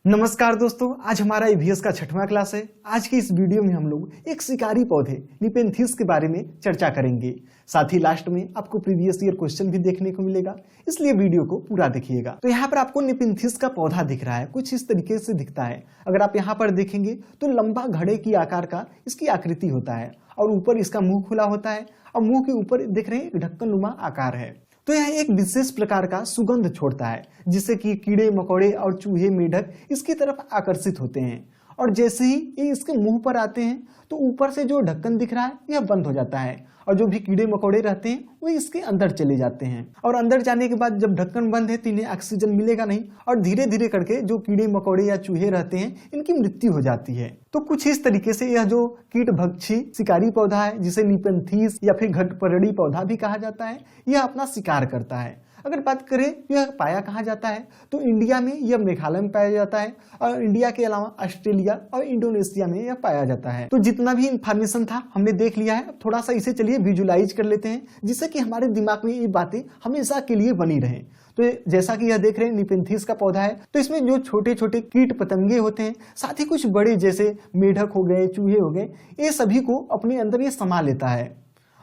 नमस्कार दोस्तों, आज हमारा ईवीएस का 6वां क्लास है। आज की इस वीडियो में हम लोग एक शिकारी पौधे निपेंथिस के बारे में चर्चा करेंगे। साथ ही लास्ट में आपको प्रीवियस ईयर क्वेश्चन भी देखने को मिलेगा, इसलिए वीडियो को पूरा देखिएगा। तो यहाँ पर आपको निपेंथिस का पौधा दिख रहा है, कुछ इस तरीके से दिखता है। अगर आप यहाँ पर देखेंगे तो लंबा घड़े की आकार का इसकी आकृति होता है और ऊपर इसका मुंह खुला होता है और मुंह के ऊपर देख रहे हैं एक ढक्कनुमा आकार है। तो यह एक विशेष प्रकार का सुगंध छोड़ता है, जिससे कि कीड़े मकोड़े और चूहे मेढक इसकी तरफ आकर्षित होते हैं। और जैसे ही ये इसके मुंह पर आते हैं तो ऊपर से जो ढक्कन दिख रहा है यह बंद हो जाता है और जो भी कीड़े मकोड़े रहते हैं वो इसके अंदर चले जाते हैं। और अंदर जाने के बाद जब ढक्कन बंद है तो इन्हें ऑक्सीजन मिलेगा नहीं और धीरे धीरे करके जो कीड़े मकोड़े या चूहे रहते हैं इनकी मृत्यु हो जाती है। तो कुछ इस तरीके से यह जो कीटभक्षी शिकारी पौधा है, जिसे निपेंथिस या फिर घटपरड़ी पौधा भी कहा जाता है, यह अपना शिकार करता है। अगर बात करें यह पाया कहाँ जाता है तो इंडिया में यह मेघालय में पाया जाता है और इंडिया के अलावा ऑस्ट्रेलिया और इंडोनेशिया में यह पाया जाता है। तो जितना भी इंफॉर्मेशन था हमने देख लिया है, थोड़ा सा इसे चलिए विजुलाइज कर लेते हैं, जिससे कि हमारे दिमाग में ये बातें हमेशा के लिए बनी रहें। तो जैसा कि यह देख रहे हैं निपेंथिस का पौधा है, तो इसमें जो छोटे छोटे कीट पतंगे होते हैं, साथ ही कुछ बड़े जैसे मेढक हो गए, चूहे हो गए, ये सभी को अपने अंदर ये समा लेता है।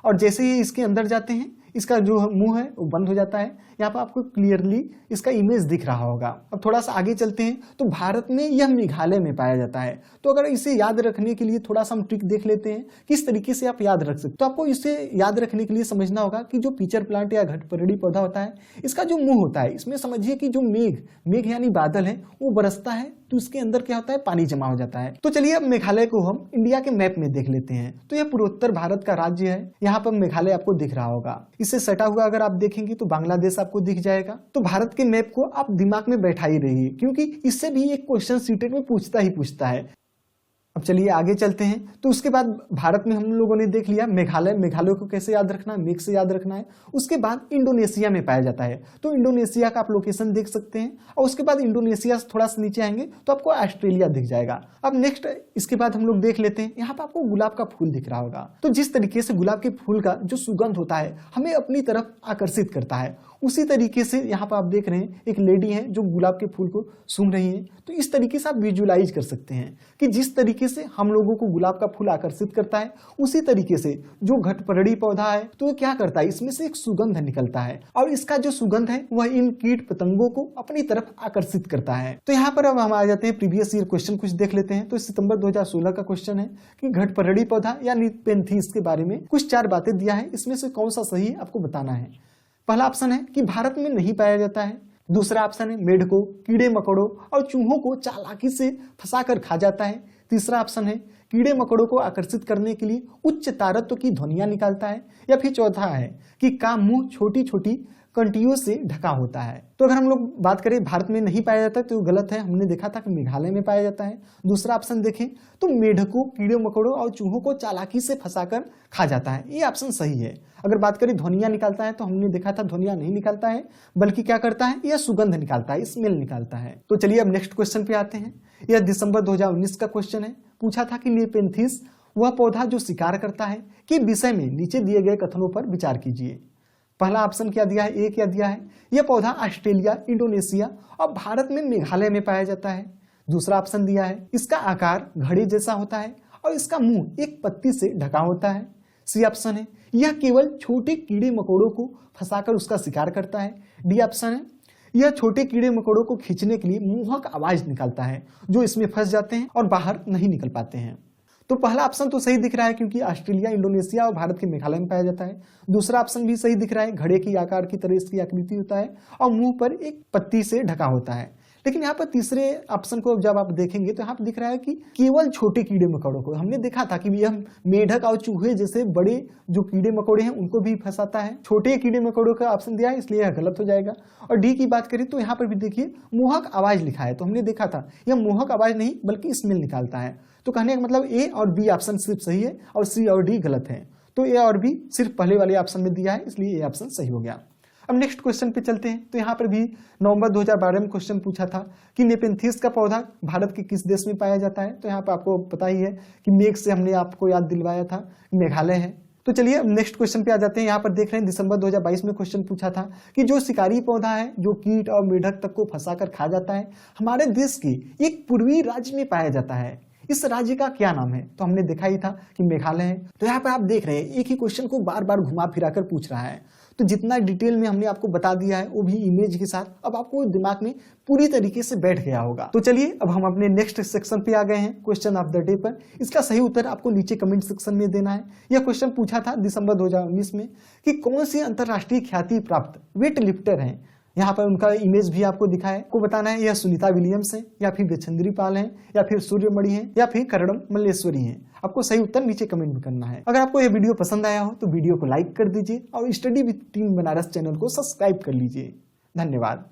और जैसे ही इसके अंदर जाते हैं इसका जो मुंह है वो बंद हो जाता है। यहाँ पर आपको क्लियरली इसका इमेज दिख रहा होगा। अब थोड़ा सा आगे चलते हैं तो भारत में यह मेघालय में पाया जाता है। तो अगर इसे याद रखने के लिए थोड़ा सा हम ट्रिक देख लेते हैं किस तरीके से आप याद रख सकते। तो आपको इसे याद रखने के लिए समझना होगा कि जो पिचर प्लांट या घटपरड़ी पौधा होता है, इसका जो मुंह होता है, इसमें समझिए कि जो मेघ यानी बादल है वो बरसता है तो इसके अंदर क्या होता है, पानी जमा हो जाता है। तो चलिए अब मेघालय को हम इंडिया के मैप में देख लेते हैं। तो यह पूर्वोत्तर भारत का राज्य है। यहाँ पर मेघालय आपको दिख रहा होगा। इससे सटा हुआ अगर आप देखेंगे तो बांग्लादेश आपको दिख जाएगा। तो भारत के मैप को आप दिमाग में बैठा ही रहिए, क्योंकि इससे भी एक क्वेश्चन सीटेट में पूछता है। अब चलिए आगे चलते हैं। तो उसके बाद भारत में हम लोगों ने देख लिया मेघालय को कैसे याद रखना है, मेघ से याद रखना है। उसके बाद इंडोनेशिया में पाया जाता है, तो इंडोनेशिया का आप लोकेशन देख सकते हैं। और उसके बाद इंडोनेशिया से थोड़ा सा नीचे आएंगे तो आपको ऑस्ट्रेलिया दिख जाएगा। अब नेक्स्ट इसके बाद हम लोग देख लेते हैं, यहाँ पर आपको गुलाब का फूल दिख रहा होगा। तो जिस तरीके से गुलाब के फूल का जो सुगंध होता है हमें अपनी तरफ आकर्षित करता है, उसी तरीके से यहाँ पर आप देख रहे हैं एक लेडी है जो गुलाब के फूल को सूंघ रही है। तो इस तरीके से आप विजुलाइज कर सकते हैं कि जिस तरीके से हम लोगों को गुलाब का फूल आकर्षित करता है, उसी तरीके से जो घटपरड़ी पौधा है तो ये क्या करता है, इसमें से एक सुगंध निकलता है और इसका जो सुगंध है वह इन कीट पतंगों को अपनी तरफ आकर्षित करता है। तो यहाँ पर अब हम आ जाते हैं प्रीवियस ईयर क्वेश्चन कुछ देख लेते हैं। तो सितंबर 2016 का क्वेश्चन है कि घटपरड़ी पौधा या निपेंथिस के बारे में कुछ 4 बातें दिया है, इसमें से कौन सा सही आपको बताना है। पहला ऑप्शन है कि भारत में नहीं पाया जाता है। दूसरा ऑप्शन है मेढकों, कीड़े मकोड़ों और चूहों को चालाकी से फंसाकर खा जाता है। तीसरा ऑप्शन है कीड़े मकोड़ों को आकर्षित करने के लिए उच्च तारत्व की ध्वनियां निकालता है। या फिर चौथा है कि का मुंह छोटी छोटी कंटियों से ढका होता है। तो अगर हम लोग बात करें भारत में नहीं पाया जाता तो गलत है, हमने देखा था कि मेघालय में पाया जाता है। दूसरा ऑप्शन देखें तो मेढकों, कीड़े मकोड़ों और चूहों को चालाकी से फंसाकर खा जाता है, ये ऑप्शन सही है। अगर बात करें ध्वनियां निकालता है तो हमने देखा था ध्वनियां नहीं निकालता है, बल्कि क्या करता है, यह सुगंध निकालता है, स्मेल निकालता है। तो चलिए अब नेक्स्ट क्वेश्चन पे आते हैं। यह दिसंबर 2019 का क्वेश्चन है। पूछा था कि निपेंथिस वह पौधा जो शिकार करता है के विषय में नीचे दिए गए कथनों पर विचार कीजिए। पहला ऑप्शन क्या दिया है, ए क्या दिया है, यह पौधा ऑस्ट्रेलिया, इंडोनेशिया और भारत में मेघालय में पाया जाता है। दूसरा ऑप्शन दिया है इसका आकार घड़े जैसा होता है और इसका मुंह एक पत्ती से ढका होता है। सी ऑप्शन है यह केवल छोटे कीड़े मकोड़ों को फंसाकर उसका शिकार करता है। डी ऑप्शन है यह छोटे कीड़े मकोड़ों को खींचने के लिए मोहक आवाज निकालता है जो इसमें फंस जाते हैं और बाहर नहीं निकल पाते हैं। तो पहला ऑप्शन तो सही दिख रहा है, क्योंकि ऑस्ट्रेलिया, इंडोनेशिया और भारत के मेघालय में पाया जाता है। दूसरा ऑप्शन भी सही दिख रहा है, घड़े की आकार की तरह इसकी आकृति होता है और मुंह पर एक पत्ती से ढका होता है। लेकिन यहाँ पर तीसरे ऑप्शन को जब आप देखेंगे तो यहाँ पर दिख रहा है कि केवल छोटे कीड़े मकोड़ों को। हमने देखा था कि यह मेढक और चूहे जैसे बड़े जो कीड़े मकोड़े हैं उनको भी फंसाता है। छोटे कीड़े मकोड़ों का ऑप्शन दिया है, इसलिए यह गलत हो जाएगा। और डी की बात करें तो यहाँ पर भी देखिए मोहक आवाज लिखा है, तो हमने देखा था यह मोहक आवाज नहीं बल्कि स्मेल निकालता है। तो कहने का मतलब ए और बी ऑप्शन सिर्फ सही है और सी और डी गलत है। तो ए और बी सिर्फ पहले वाले ऑप्शन में दिया है, इसलिए ए ऑप्शन सही हो गया। अब नेक्स्ट क्वेश्चन पे चलते हैं। तो यहाँ पर भी नवंबर 2012 में क्वेश्चन पूछा था कि नेपेंथिस का पौधा भारत के किस देश में पाया जाता है। तो यहाँ पर आपको पता ही है कि मेघ से हमने आपको याद दिलवाया था, मेघालय है। तो चलिए अब नेक्स्ट क्वेश्चन पे आ जाते हैं। यहाँ पर देख रहे हैं दिसंबर 2022 में क्वेश्चन पूछा था कि जो शिकारी पौधा है जो कीट और मेढक तक को फंसाकर खा जाता है, हमारे देश के एक पूर्वी राज्य में पाया जाता है, इस राज्य का क्या नाम है? तो हमने देखा ही था कि मेघालय है। तो यहाँ पे आप देख रहे हैं एक ही क्वेश्चन को बार बार घुमा फिरा कर पूछ रहा है, तो जितना डिटेल में हमने आपको बता दिया है वो भी इमेज के साथ, अब आपको दिमाग में पूरी तरीके से बैठ गया होगा। तो चलिए अब हम अपने नेक्स्ट सेक्शन पे आ गए हैं, क्वेश्चन ऑफ द डे पर। इसका सही उत्तर आपको नीचे कमेंट सेक्शन में देना है। यह क्वेश्चन पूछा था दिसंबर 2019 में कि कौन सी अंतरराष्ट्रीय ख्याति प्राप्त वेट लिफ्टर है। यहाँ पर उनका इमेज भी आपको दिखा है, को बताना है यह सुनीता विलियम्स है या फिर बछेंद्री पाल है या फिर सूर्यमणि है या फिर करणम मल्लेश्वरी है। आपको सही उत्तर नीचे कमेंट में करना है। अगर आपको यह वीडियो पसंद आया हो तो वीडियो को लाइक कर दीजिए और study with team Banaras channel को सब्सक्राइब कर लीजिए। धन्यवाद।